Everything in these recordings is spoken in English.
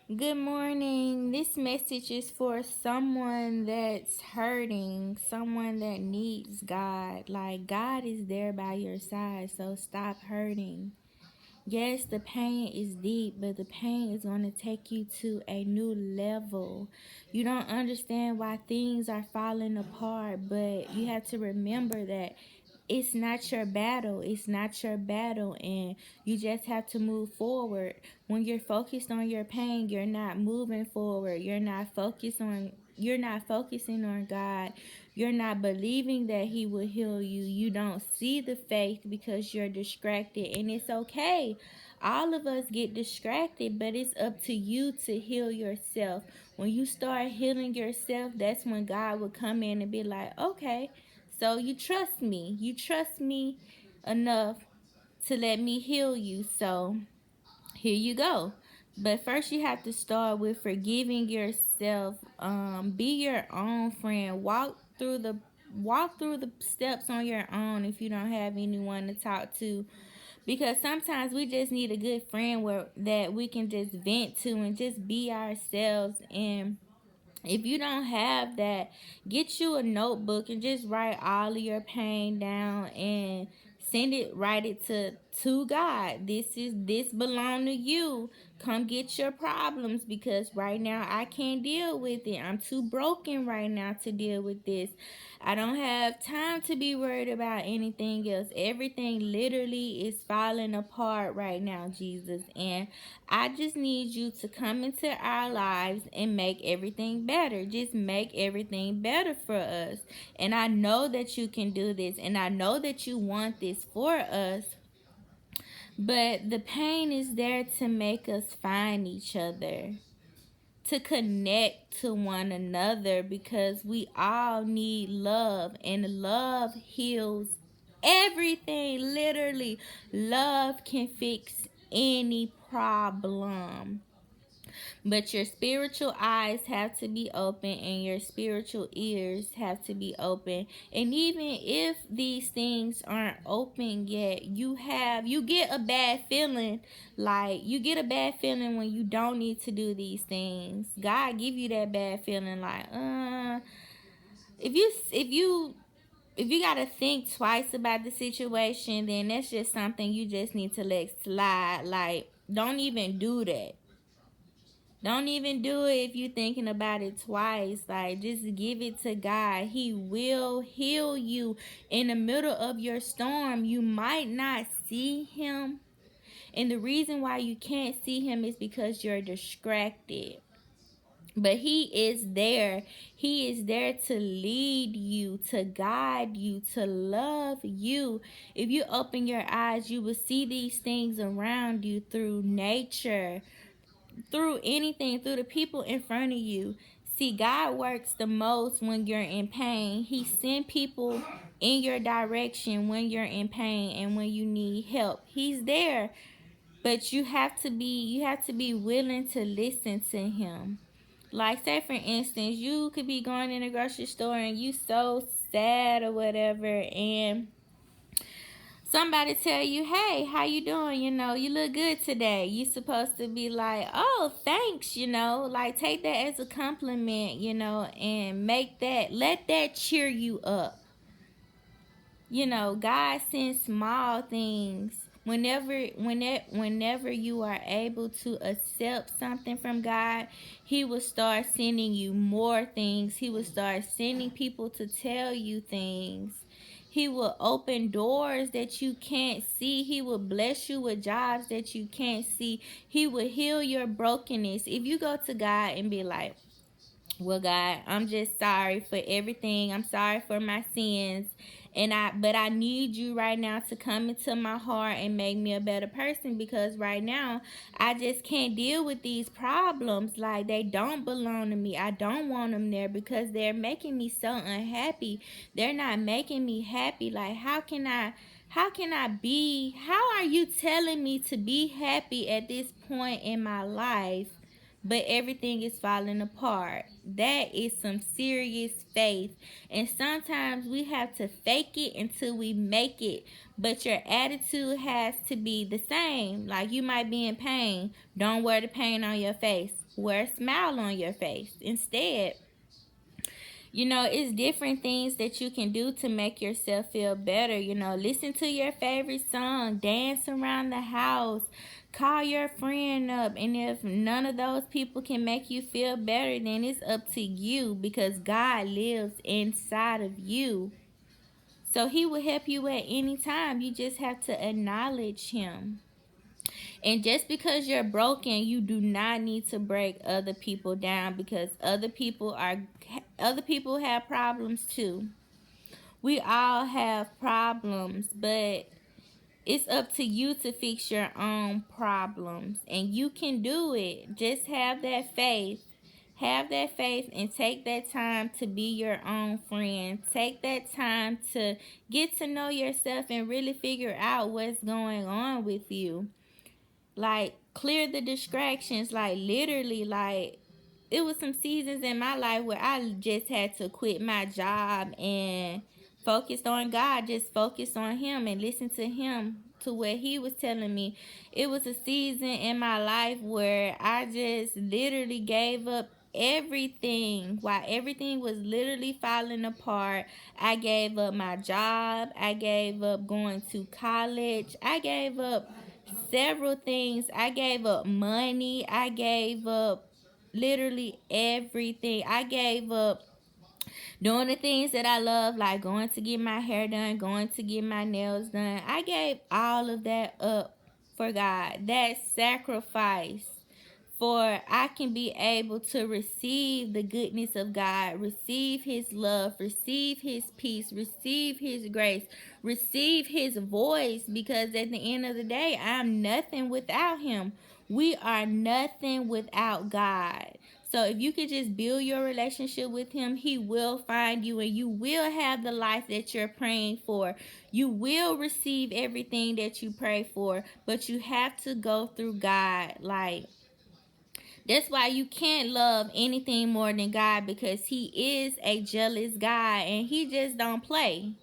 Good morning. This message is for someone that's hurting, someone that needs God. Like, God is there by your side, so stop hurting. Yes, the pain is deep, but the pain is going to take you to a new level. You don't understand why things are falling apart, but you have to remember that it's not your battle. It's not your battle, and you just have to move forward. When you're focused on your pain, you're not moving forward. You're not focusing on God. You're not believing that He will heal you. You don't see the faith because you're distracted, and it's okay. All of us get distracted, but it's up to you to heal yourself. When you start healing yourself, that's when God will come in and be like, okay, so you trust me. You trust me enough to let me heal you. So here you go. But first you have to start with forgiving yourself. Be your own friend. Walk through the steps on your own if you don't have anyone to talk to, because sometimes we just need a good friend that we can just vent to and just be ourselves. And if you don't have that, get you a notebook and just write all of your pain down and write it to God. This belong to you. Come get your problems, because right now I can't deal with it. I'm too broken right now to deal with this. I don't have time to be worried about anything else. Everything literally is falling apart right now, Jesus. And I just need you to come into our lives and make everything better. Just make everything better for us. And I know that you can do this. And I know that you want this for us. But the pain is there to make us find each other, to connect to one another, because we all need love, and love heals everything. Literally, love can fix any problem. But your spiritual eyes have to be open and your spiritual ears have to be open. And even if these things aren't open yet, you get a bad feeling. Like, you get a bad feeling when you don't need to do these things. God give you that bad feeling like, if you gotta think twice about the situation, then that's just something you just need to let slide. Like, don't even do that. Don't even do it if you're thinking about it twice. Like, just give it to God. He will heal you in the middle of your storm. You might not see Him. And the reason why you can't see Him is because you're distracted. But He is there. He is there to lead you, to guide you, to love you. If you open your eyes, you will see these things around you, through nature, through anything, through the people in front of you. See, God works the most when you're in pain. He sends people in your direction when you're in pain and when you need help. He's there. But you have to be willing to listen to Him. Like, say for instance, you could be going in a grocery store and you so sad or whatever, and somebody tell you, hey, how you doing? You look good today. You supposed to be like, oh, thanks. Like, take that as a compliment, and let that cheer you up. God sends small things. Whenever you are able to accept something from God, He will start sending you more things. He will start sending people to tell you things. He will open doors that you can't see. He will bless you with jobs that you can't see. He will heal your brokenness. If you go to God and be like, well, God, I'm just sorry for everything. I'm sorry for my sins. But I need you right now to come into my heart and make me a better person, because right now I just can't deal with these problems. Like, they don't belong to me. I don't want them there because they're making me so unhappy. They're not making me happy. Like, how are you telling me to be happy at this point in my life, but everything is falling apart? That is some serious faith. And sometimes we have to fake it until we make it. But your attitude has to be the same. Like, you might be in pain. Don't wear the pain on your face. wear a smile on your face. Instead, it's different things that you can do to make yourself feel better. Listen to your favorite song, dance around the house, call your friend up. And if none of those people can make you feel better, then it's up to you, because God lives inside of you. So he will help you at any time. You just have to acknowledge him. And just because you're broken, you do not need to break other people down, because other people have problems too. We all have problems, but it's up to you to fix your own problems, and you can do it. Just have that faith. Have that faith and take that time to be your own friend. Take that time to get to know yourself and really figure out what's going on with you. Like, clear the distractions. Like, literally, like, it was some seasons in my life where I just had to quit my job and focus on God. Just focus on him and listen to him, to what he was telling me. It was a season in my life where I just literally gave up everything while everything was literally falling apart. I gave up my job. I gave up going to college. I gave up several things. I gave up money. I gave up literally everything. I gave up doing the things that I love, like going to get my hair done, going to get my nails done. I gave all of that up for God. That sacrifice for I can be able to receive the goodness of God, receive his love, receive his peace, receive his grace, receive his voice, because at the end of the day, I'm nothing without him. We are nothing without God. So if you could just build your relationship with him, he will find you, and you will have the life that you're praying for. You will receive everything that you pray for, but you have to go through God. Like, that's why you can't love anything more than God, because he is a jealous God and he just don't play.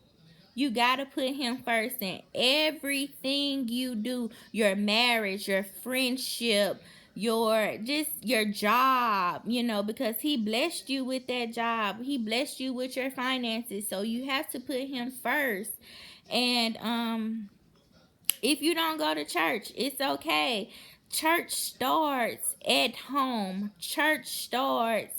You got to put him first in everything you do. Your marriage, your friendship, your job, because he blessed you with that job. He blessed you with your finances. So you have to put him first. And if you don't go to church, it's okay. Church starts at home. Church starts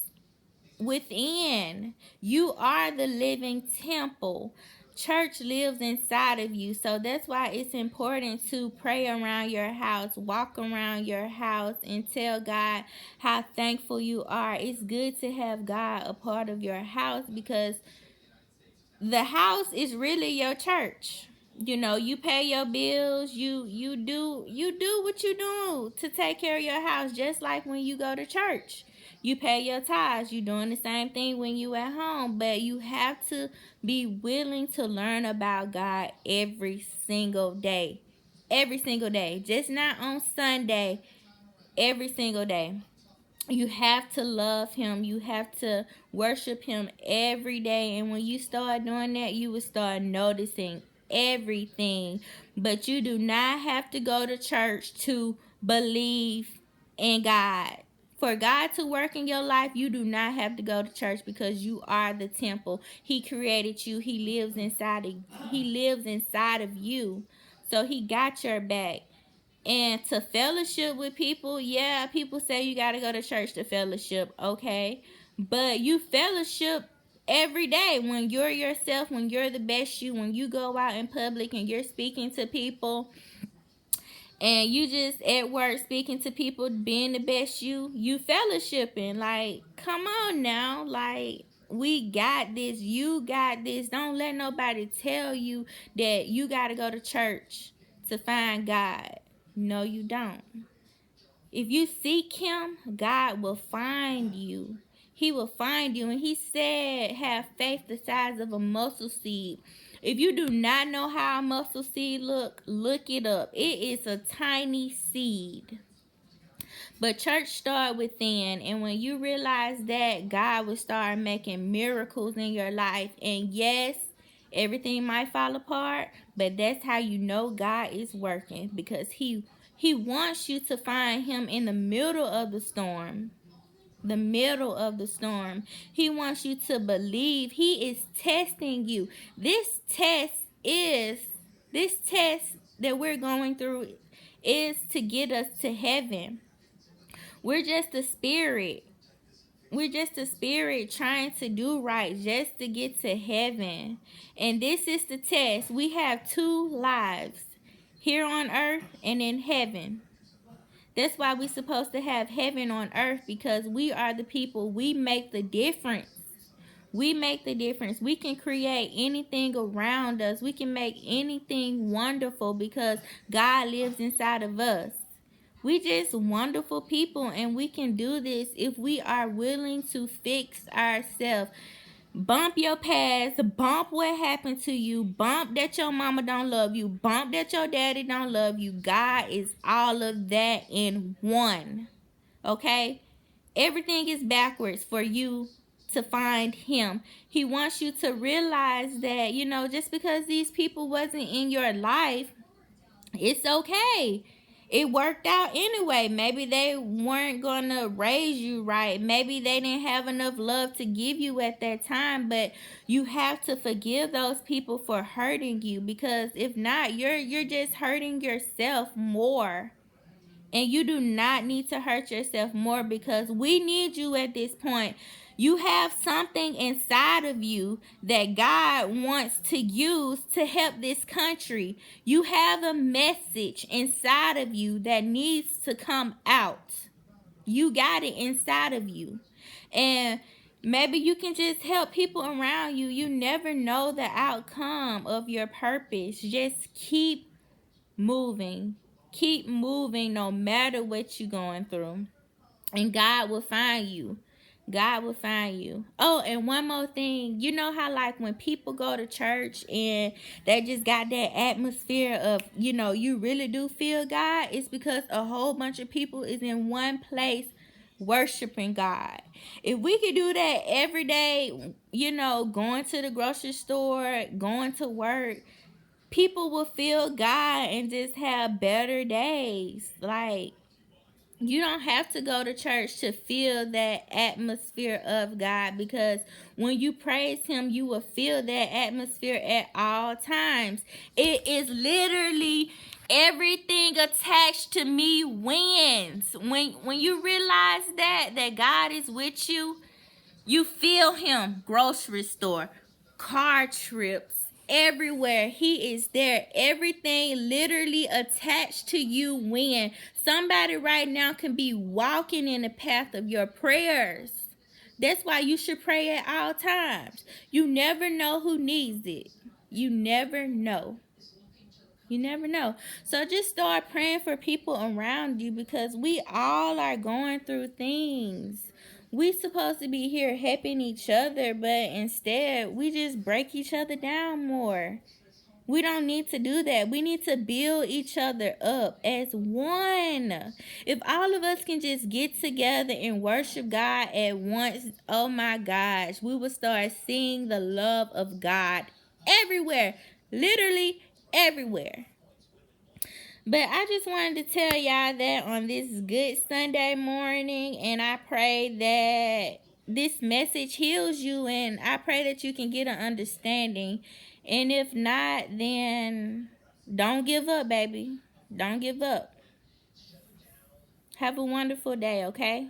within. You are the living temple. Church lives inside of you. So that's why it's important to pray around your house, walk around your house, and tell God how thankful you are. It's good to have God a part of your house, because the house is really your church. You pay your bills, you do what you do to take care of your house, just like when you go to church. You pay your tithes. You doing the same thing when you at home, but you have to be willing to learn about God every single day. Every single day. Just not on Sunday. Every single day. You have to love him. You have to worship him every day. And when you start doing that, you will start noticing everything. But you do not have to go to church to believe in God. For God to work in your life, you do not have to go to church, because you are the temple. He created you. He lives inside of you. So he got your back. And to fellowship with people, yeah, people say you got to go to church to fellowship, okay? But you fellowship every day when you're yourself, when you're the best you, when you go out in public and you're speaking to people, and you just at work speaking to people, being the best you fellowshipping. Like, come on now. Like, we got this. You got this. Don't let nobody tell you that you got to go to church to find God. No, you don't. If you seek him, God will find you. He will find you. And he said, have faith the size of a mustard seed. If you do not know how a mustard seed look it up. It is a tiny seed. But church start within, and when you realize that, God will start making miracles in your life. And yes, everything might fall apart, but that's how you know God is working, because he wants you to find him in the middle of the storm. the middle of the storm. He wants you to believe. He is testing you. Is this test that we're going through is to get us to heaven. We're just a spirit. We're just a spirit trying to do right just to get to heaven. And this is the test. We have two lives, here on earth and in heaven. That's why we're supposed to have heaven on earth, because we are the people. We make the difference. We make the difference. We can create anything around us. We can make anything wonderful because God lives inside of us. We just wonderful people, and we can do this if we are willing to fix ourselves. Bump your past, bump what happened to you, bump that your mama don't love you, bump that your daddy don't love you. God is all of that in one. Okay? Everything is backwards for you to find him. He wants you to realize that, just because these people wasn't in your life, it's okay. It worked out anyway. Maybe they weren't going to raise you right. Maybe they didn't have enough love to give you at that time, but you have to forgive those people for hurting you, because if not, you're just hurting yourself more. And you do not need to hurt yourself more, because we need you at this point. You have something inside of you that God wants to use to help this country. You have a message inside of you that needs to come out. You got it inside of you. And maybe you can just help people around you. You never know the outcome of your purpose. Just keep moving. Keep moving no matter what you're going through. And God will find you. God will find you. Oh, and one more thing. You know how, like, when people go to church and they just got that atmosphere of, you really do feel God? It's because a whole bunch of people is in one place worshiping God. If we could do that every day, going to the grocery store, going to work, people will feel God and just have better days. Like, you don't have to go to church to feel that atmosphere of God, because when you praise him, you will feel that atmosphere at all times. It is literally everything attached to me wins. When you realize that God is with you, you feel him. Grocery store, car trips, everywhere. He is there. Everything literally attached to you when somebody right now can be walking in the path of your prayers. That's why you should pray at all times. You never know who needs it. You never know. You never know. So just start praying for people around you, because we all are going through things. We supposed to be here helping each other, but instead we just break each other down more. We don't need to do that. We need to build each other up as one. If all of us can just get together and worship God at once, oh my gosh, we will start seeing the love of God everywhere. Literally everywhere. But I just wanted to tell y'all that on this good Sunday morning, and I pray that this message heals you, and I pray that you can get an understanding. And if not, then don't give up, baby. Don't give up. Have a wonderful day, okay?